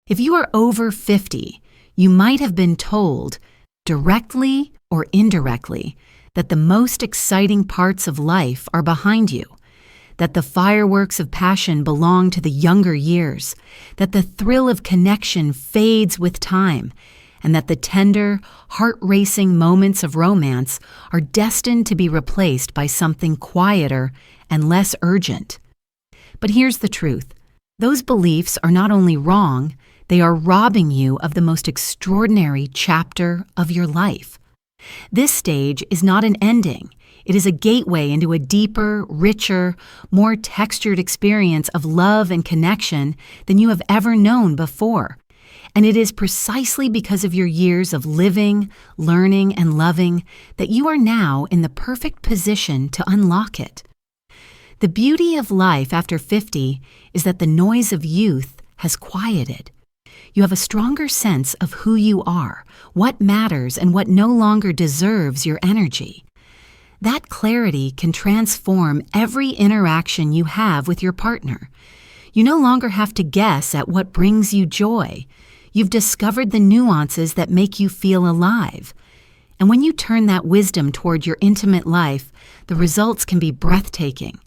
If you are over 50, you might have been told, directly or indirectly, that the most exciting parts of life are behind you, that the fireworks of passion belong to the younger years, that the thrill of connection fades with time, and that the tender, heart-racing moments of romance are destined to be replaced by something quieter and less urgent. But here's the truth. Those beliefs are not only wrong, they are robbing you of the most extraordinary chapter of your life. This stage is not an ending. It is a gateway into a deeper, richer, more textured experience of love and connection than you have ever known before. And it is precisely because of your years of living, learning, and loving that you are now in the perfect position to unlock it. The beauty of life after 50 is that the noise of youth has quieted. You have a stronger sense of who you are, what matters, and what no longer deserves your energy. That clarity can transform every interaction you have with your partner. You no longer have to guess at what brings you joy. You've discovered the nuances that make you feel alive. And when you turn that wisdom toward your intimate life, the results can be breathtaking.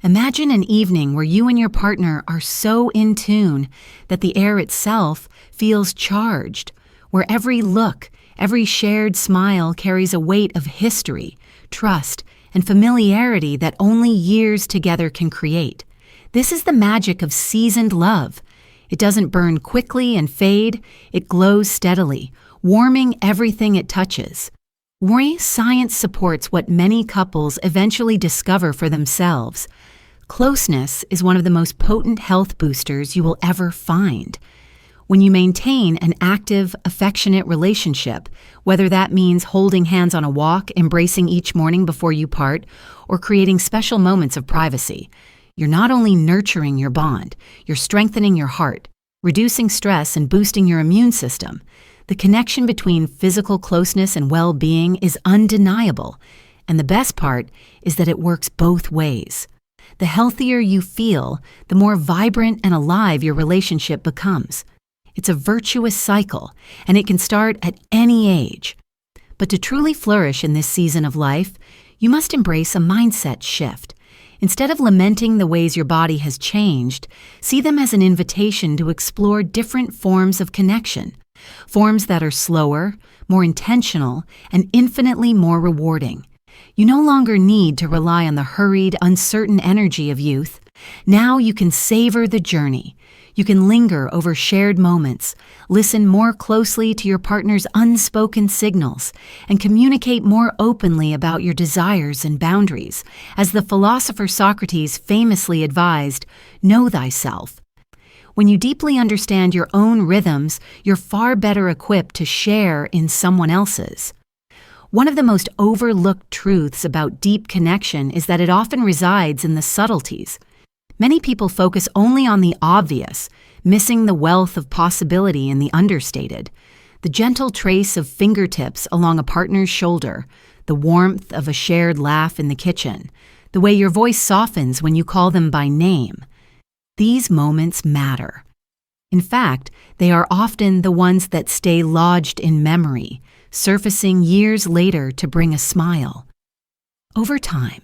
Imagine an evening where you and your partner are so in tune that the air itself feels charged, where every look, every shared smile carries a weight of history, trust, and familiarity that only years together can create. This is the magic of seasoned love. It doesn't burn quickly and fade, it glows steadily, warming everything it touches. Science supports what many couples eventually discover for themselves. Closeness is one of the most potent health boosters you will ever find. When you maintain an active, affectionate relationship, whether that means holding hands on a walk, embracing each morning before you part, or creating special moments of privacy, you're not only nurturing your bond, you're strengthening your heart, reducing stress, and boosting your immune system. The connection between physical closeness and well-being is undeniable, and the best part is that it works both ways. The healthier you feel, the more vibrant and alive your relationship becomes. It's a virtuous cycle, and it can start at any age. But to truly flourish in this season of life, you must embrace a mindset shift. Instead of lamenting the ways your body has changed, see them as an invitation to explore different forms of connection, forms that are slower, more intentional, and infinitely more rewarding. You no longer need to rely on the hurried, uncertain energy of youth. Now you can savor the journey. You can linger over shared moments, listen more closely to your partner's unspoken signals, and communicate more openly about your desires and boundaries. As the philosopher Socrates famously advised, know thyself. When you deeply understand your own rhythms, you're far better equipped to share in someone else's. One of the most overlooked truths about deep connection is that it often resides in the subtleties. Many people focus only on the obvious, missing the wealth of possibility in the understated. The gentle trace of fingertips along a partner's shoulder, the warmth of a shared laugh in the kitchen, the way your voice softens when you call them by name. These moments matter. In fact, they are often the ones that stay lodged in memory, surfacing years later to bring a smile. Over time,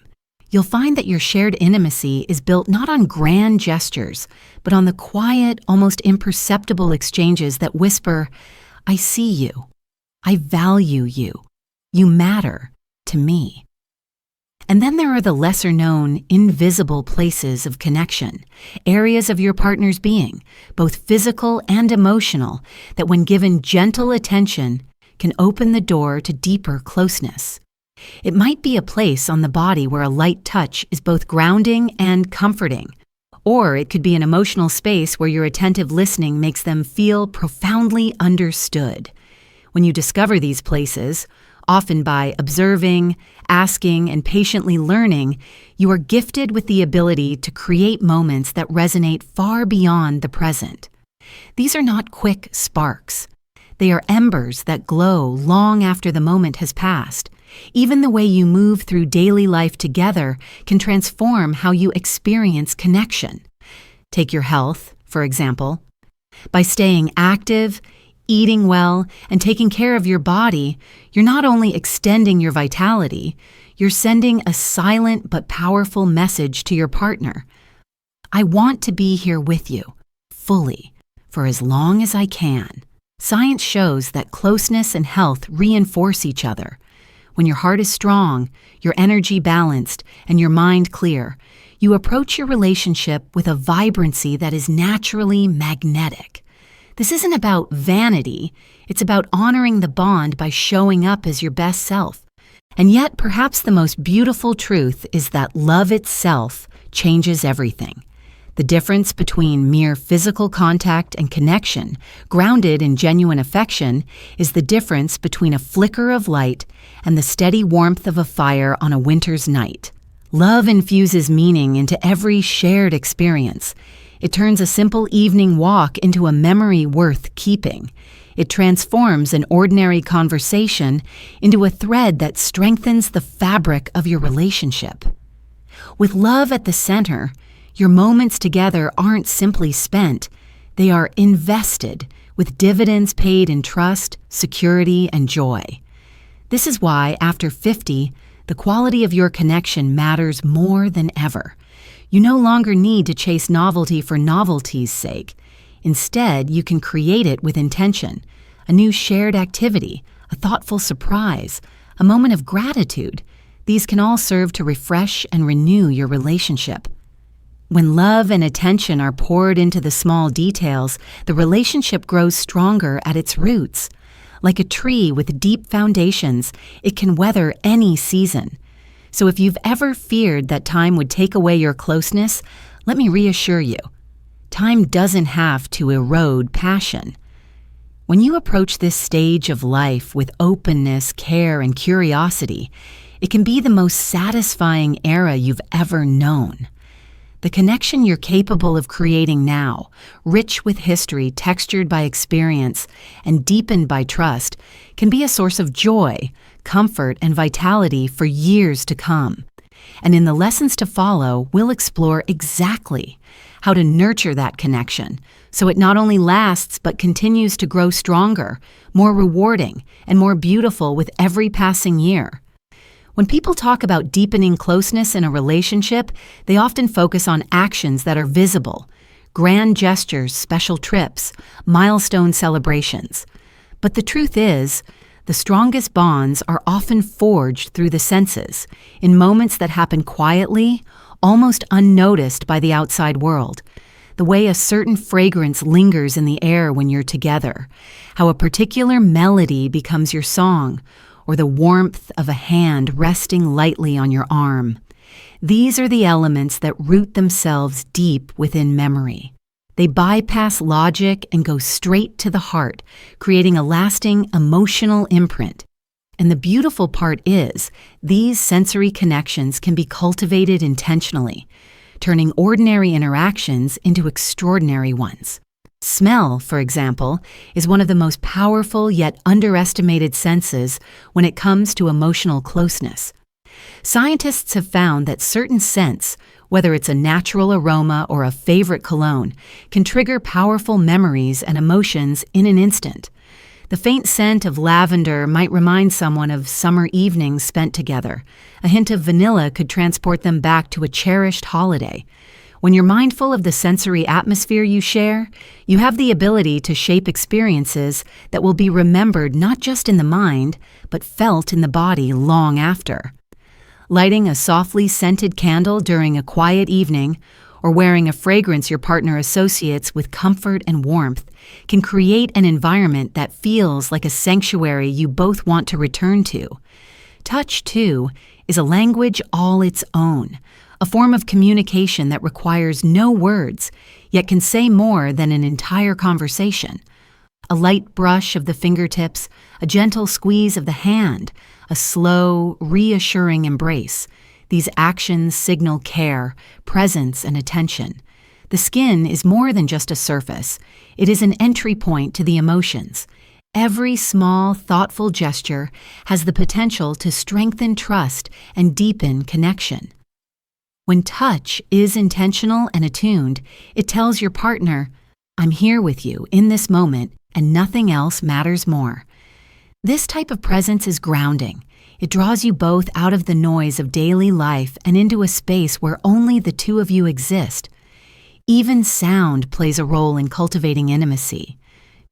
you'll find that your shared intimacy is built not on grand gestures, but on the quiet, almost imperceptible exchanges that whisper, I see you. I value you. You matter to me. And then there are the lesser-known, invisible places of connection, areas of your partner's being, both physical and emotional, that when given gentle attention, can open the door to deeper closeness. It might be a place on the body where a light touch is both grounding and comforting, or it could be an emotional space where your attentive listening makes them feel profoundly understood. When you discover these places, often by observing, asking, and patiently learning, you are gifted with the ability to create moments that resonate far beyond the present. These are not quick sparks. They are embers that glow long after the moment has passed. Even the way you move through daily life together can transform how you experience connection. Take your health, for example. By staying active, eating well, and taking care of your body, you're not only extending your vitality, you're sending a silent but powerful message to your partner. I want to be here with you, fully, for as long as I can. Science shows that closeness and health reinforce each other. When your heart is strong, your energy balanced, and your mind clear, you approach your relationship with a vibrancy that is naturally magnetic. This isn't about vanity, it's about honoring the bond by showing up as your best self. And yet, perhaps the most beautiful truth is that love itself changes everything. The difference between mere physical contact and connection, grounded in genuine affection, is the difference between a flicker of light and the steady warmth of a fire on a winter's night. Love infuses meaning into every shared experience. It turns a simple evening walk into a memory worth keeping. It transforms an ordinary conversation into a thread that strengthens the fabric of your relationship. With love at the center, your moments together aren't simply spent, they are invested with dividends paid in trust, security, and joy. This is why, after 50, the quality of your connection matters more than ever. You no longer need to chase novelty for novelty's sake. Instead, you can create it with intention, a new shared activity, a thoughtful surprise, a moment of gratitude. These can all serve to refresh and renew your relationship. When love and attention are poured into the small details, the relationship grows stronger at its roots. Like a tree with deep foundations, it can weather any season. So if you've ever feared that time would take away your closeness, let me reassure you. Time doesn't have to erode passion. When you approach this stage of life with openness, care, and curiosity, it can be the most satisfying era you've ever known. The connection you're capable of creating now, rich with history, textured by experience, and deepened by trust, can be a source of joy, comfort, and vitality for years to come. And in the lessons to follow, we'll explore exactly how to nurture that connection so it not only lasts but continues to grow stronger, more rewarding, and more beautiful with every passing year. When people talk about deepening closeness in a relationship, they often focus on actions that are visible, grand gestures, special trips, milestone celebrations. But the truth is, the strongest bonds are often forged through the senses, in moments that happen quietly, almost unnoticed by the outside world. The way a certain fragrance lingers in the air when you're together, how a particular melody becomes your song, or the warmth of a hand resting lightly on your arm. These are the elements that root themselves deep within memory. They bypass logic and go straight to the heart, creating a lasting emotional imprint. And the beautiful part is, these sensory connections can be cultivated intentionally, turning ordinary interactions into extraordinary ones. Smell, for example, is one of the most powerful yet underestimated senses when it comes to emotional closeness. Scientists have found that certain scents, whether it's a natural aroma or a favorite cologne, can trigger powerful memories and emotions in an instant. The faint scent of lavender might remind someone of summer evenings spent together. A hint of vanilla could transport them back to a cherished holiday. When you're mindful of the sensory atmosphere you share, you have the ability to shape experiences that will be remembered not just in the mind, but felt in the body long after. Lighting a softly scented candle during a quiet evening, or wearing a fragrance your partner associates with comfort and warmth, can create an environment that feels like a sanctuary you both want to return to. Touch, too, is a language all its own, a form of communication that requires no words, yet can say more than an entire conversation. A light brush of the fingertips, a gentle squeeze of the hand, a slow, reassuring embrace. These actions signal care, presence, and attention. The skin is more than just a surface. It is an entry point to the emotions. Every small, thoughtful gesture has the potential to strengthen trust and deepen connection. When touch is intentional and attuned, it tells your partner, I'm here with you in this moment, and nothing else matters more. This type of presence is grounding. It draws you both out of the noise of daily life and into a space where only the two of you exist. Even sound plays a role in cultivating intimacy.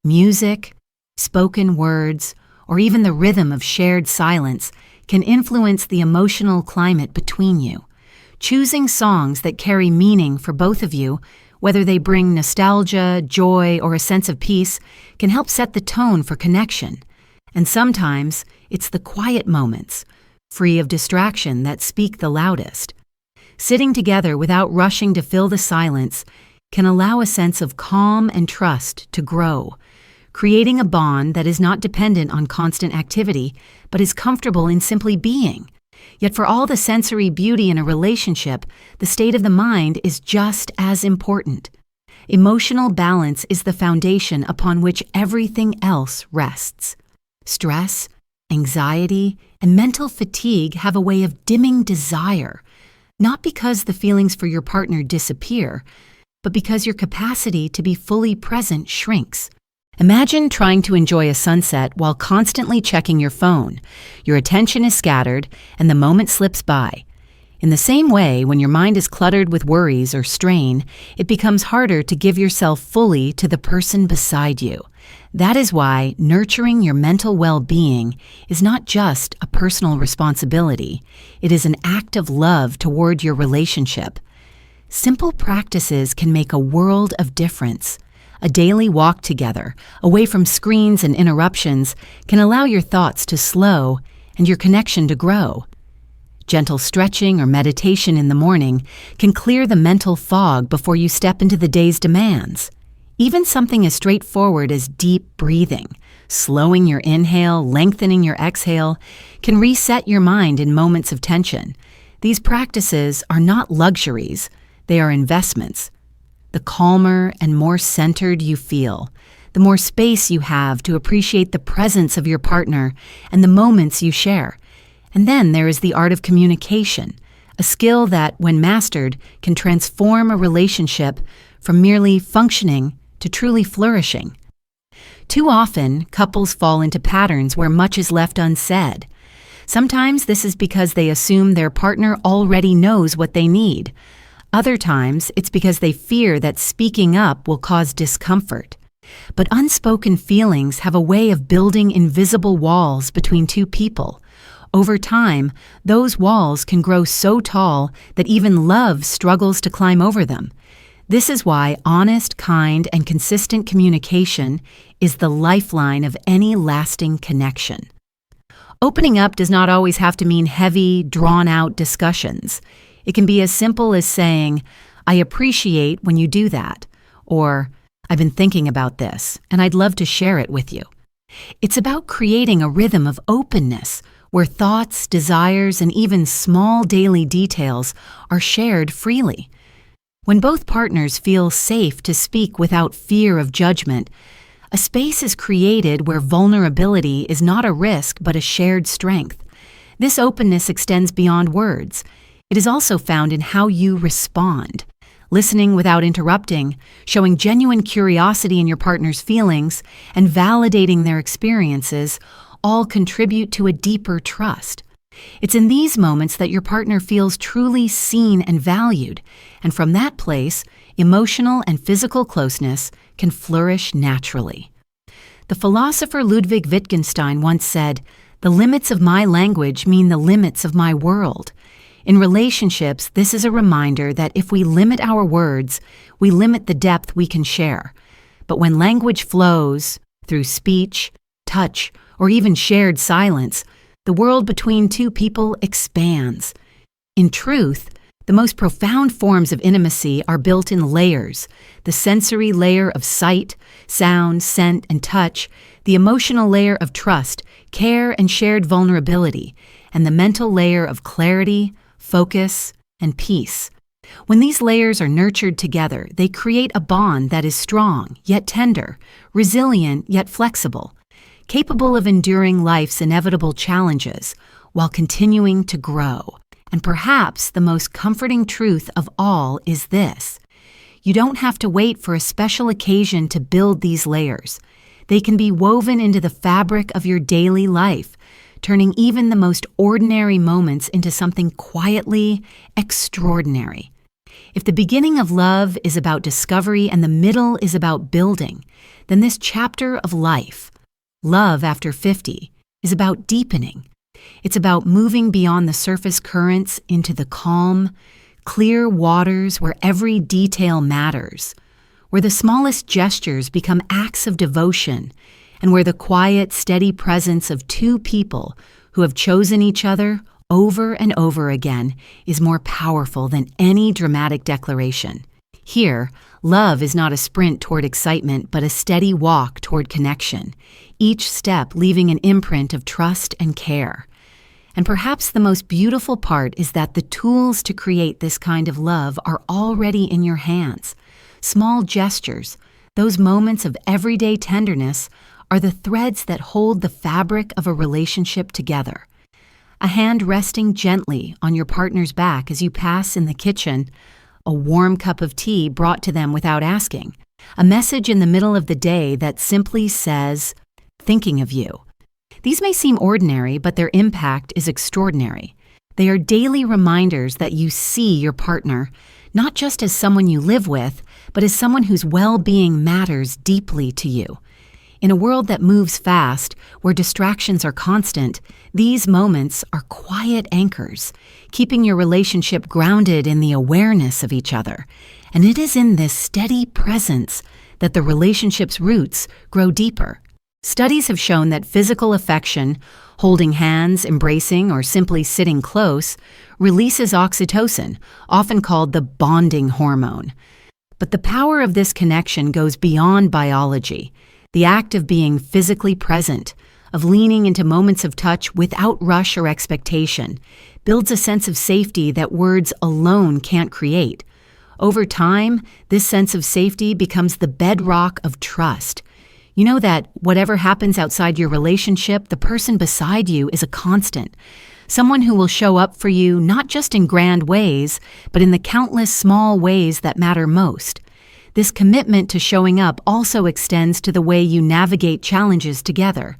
Music, spoken words, or even the rhythm of shared silence can influence the emotional climate between you. Choosing songs that carry meaning for both of you, whether they bring nostalgia, joy, or a sense of peace, can help set the tone for connection. And sometimes it's the quiet moments, free of distraction, that speak the loudest. Sitting together without rushing to fill the silence can allow a sense of calm and trust to grow, creating a bond that is not dependent on constant activity, but is comfortable in simply being. Yet for all the sensory beauty in a relationship, the state of the mind is just as important. Emotional balance is the foundation upon which everything else rests. Stress, anxiety, and mental fatigue have a way of dimming desire, not because the feelings for your partner disappear, but because your capacity to be fully present shrinks. Imagine trying to enjoy a sunset while constantly checking your phone. Your attention is scattered, and the moment slips by. In the same way, when your mind is cluttered with worries or strain, it becomes harder to give yourself fully to the person beside you. That is why nurturing your mental well-being is not just a personal responsibility. It is an act of love toward your relationship. Simple practices can make a world of difference. A daily walk together, away from screens and interruptions, can allow your thoughts to slow and your connection to grow. Gentle stretching or meditation in the morning can clear the mental fog before you step into the day's demands. Even something as straightforward as deep breathing, slowing your inhale, lengthening your exhale, can reset your mind in moments of tension. These practices are not luxuries, they are investments. The calmer and more centered you feel, the more space you have to appreciate the presence of your partner and the moments you share. And then there is the art of communication, a skill that, when mastered, can transform a relationship from merely functioning to truly flourishing. Too often, couples fall into patterns where much is left unsaid. Sometimes this is because they assume their partner already knows what they need. Other times, it's because they fear that speaking up will cause discomfort. But unspoken feelings have a way of building invisible walls between two people. Over time, those walls can grow so tall that even love struggles to climb over them. This is why honest, kind, and consistent communication is the lifeline of any lasting connection. Opening up does not always have to mean heavy, drawn-out discussions. It can be as simple as saying, "I appreciate when you do that," or "I've been thinking about this, and I'd love to share it with you." It's about creating a rhythm of openness where thoughts, desires, and even small daily details are shared freely. When both partners feel safe to speak without fear of judgment, a space is created where vulnerability is not a risk but a shared strength. This openness extends beyond words. It is also found in how you respond. Listening without interrupting, showing genuine curiosity in your partner's feelings, and validating their experiences all contribute to a deeper trust. It's in these moments that your partner feels truly seen and valued, and from that place, emotional and physical closeness can flourish naturally. The philosopher Ludwig Wittgenstein once said, "The limits of my language mean the limits of my world." In relationships, this is a reminder that if we limit our words, we limit the depth we can share. But when language flows, through speech, touch, or even shared silence, the world between two people expands. In truth, the most profound forms of intimacy are built in layers: the sensory layer of sight, sound, scent, and touch, the emotional layer of trust, care, and shared vulnerability, and the mental layer of clarity, focus, and peace. When these layers are nurtured together, they create a bond that is strong, yet tender, resilient, yet flexible, capable of enduring life's inevitable challenges while continuing to grow. And perhaps the most comforting truth of all is this: You don't have to wait for a special occasion to build these layers. They can be woven into the fabric of your daily life, turning even the most ordinary moments into something quietly extraordinary. If the beginning of love is about discovery and the middle is about building, then this chapter of life, Love After 50, is about deepening. It's about moving beyond the surface currents into the calm, clear waters where every detail matters, where the smallest gestures become acts of devotion, and where the quiet, steady presence of two people who have chosen each other over and over again is more powerful than any dramatic declaration. Here, love is not a sprint toward excitement, but a steady walk toward connection, each step leaving an imprint of trust and care. And perhaps the most beautiful part is that the tools to create this kind of love are already in your hands. Small gestures, those moments of everyday tenderness, are the threads that hold the fabric of a relationship together. A hand resting gently on your partner's back as you pass in the kitchen, a warm cup of tea brought to them without asking, a message in the middle of the day that simply says, "Thinking of you." These may seem ordinary, but their impact is extraordinary. They are daily reminders that you see your partner, not just as someone you live with, but as someone whose well-being matters deeply to you. In a world that moves fast, where distractions are constant, these moments are quiet anchors, keeping your relationship grounded in the awareness of each other. And it is in this steady presence that the relationship's roots grow deeper. Studies have shown that physical affection, holding hands, embracing, or simply sitting close, releases oxytocin, often called the bonding hormone. But the power of this connection goes beyond biology. The act of being physically present, of leaning into moments of touch without rush or expectation, builds a sense of safety that words alone can't create. Over time, this sense of safety becomes the bedrock of trust. You know that whatever happens outside your relationship, the person beside you is a constant, someone who will show up for you not just in grand ways, but in the countless small ways that matter most. This commitment to showing up also extends to the way you navigate challenges together.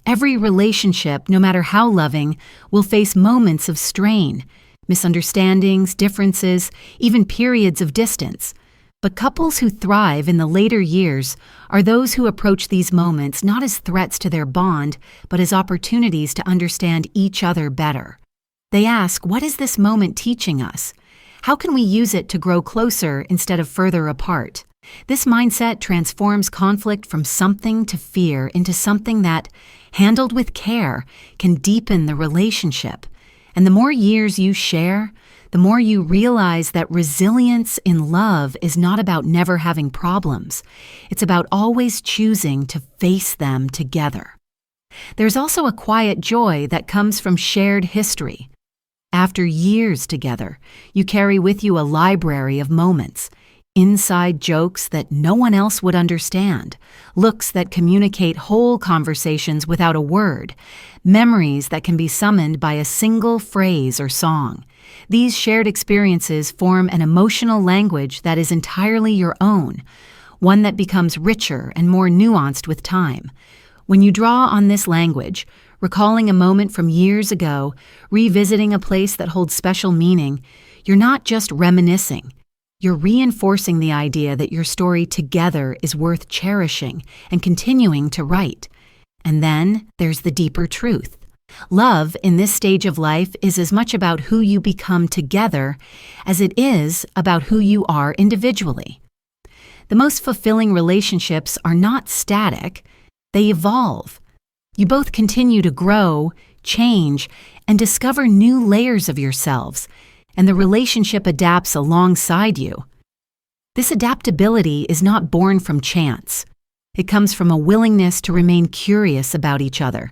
Every relationship, no matter how loving, will face moments of strain, misunderstandings, differences, even periods of distance. But couples who thrive in the later years are those who approach these moments not as threats to their bond, but as opportunities to understand each other better. They ask, what is this moment teaching us? How can we use it to grow closer instead of further apart? This mindset transforms conflict from something to fear into something that, handled with care, can deepen the relationship. And the more years you share, the more you realize that resilience in love is not about never having problems. It's about always choosing to face them together. There's also a quiet joy that comes from shared history. After years together, you carry with you a library of moments, inside jokes that no one else would understand, looks that communicate whole conversations without a word, memories that can be summoned by a single phrase or song. These shared experiences form an emotional language that is entirely your own, one that becomes richer and more nuanced with time. When you draw on this language, recalling a moment from years ago, revisiting a place that holds special meaning, you're not just reminiscing. You're reinforcing the idea that your story together is worth cherishing and continuing to write. And then there's the deeper truth. Love in this stage of life is as much about who you become together as it is about who you are individually. The most fulfilling relationships are not static, they evolve. You both continue to grow, change, and discover new layers of yourselves, and the relationship adapts alongside you. This adaptability is not born from chance. It comes from a willingness to remain curious about each other.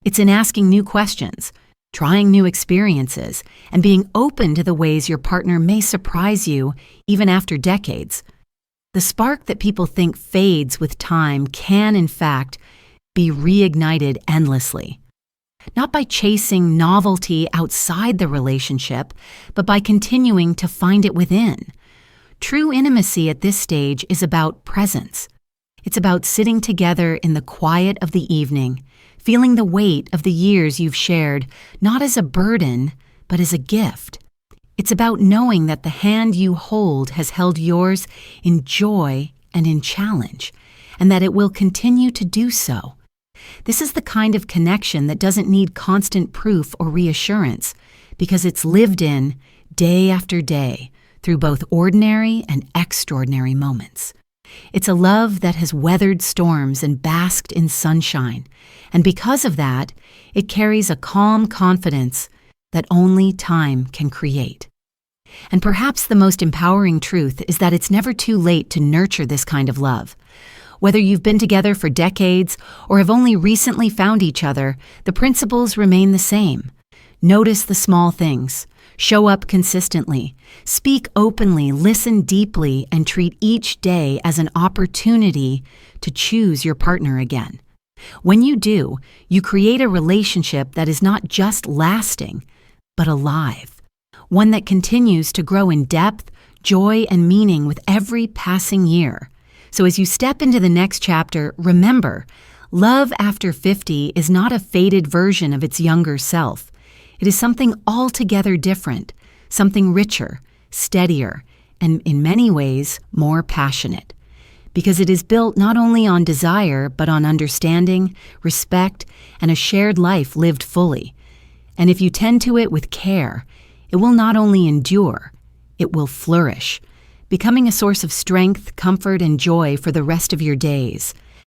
It's in asking new questions, trying new experiences, and being open to the ways your partner may surprise you even after decades. The spark that people think fades with time can, in fact, be reignited endlessly. Not by chasing novelty outside the relationship, but by continuing to find it within. True intimacy at this stage is about presence. It's about sitting together in the quiet of the evening, feeling the weight of the years you've shared, not as a burden, but as a gift. It's about knowing that the hand you hold has held yours in joy and in challenge, and that it will continue to do so. This is the kind of connection that doesn't need constant proof or reassurance, because it's lived in day after day through both ordinary and extraordinary moments. It's a love that has weathered storms and basked in sunshine, and because of that, it carries a calm confidence that only time can create. And perhaps the most empowering truth is that it's never too late to nurture this kind of love. Whether you've been together for decades or have only recently found each other, the principles remain the same. Notice the small things. Show up consistently. Speak openly, listen deeply, and treat each day as an opportunity to choose your partner again. When you do, you create a relationship that is not just lasting, but alive. One that continues to grow in depth, joy, and meaning with every passing year. So as you step into the next chapter, remember, love after 50 is not a faded version of its younger self. It is something altogether different, something richer, steadier, and in many ways more passionate. Because it is built not only on desire, but on understanding, respect, and a shared life lived fully. And if you tend to it with care, it will not only endure, it will flourish, becoming a source of strength, comfort, and joy for the rest of your days.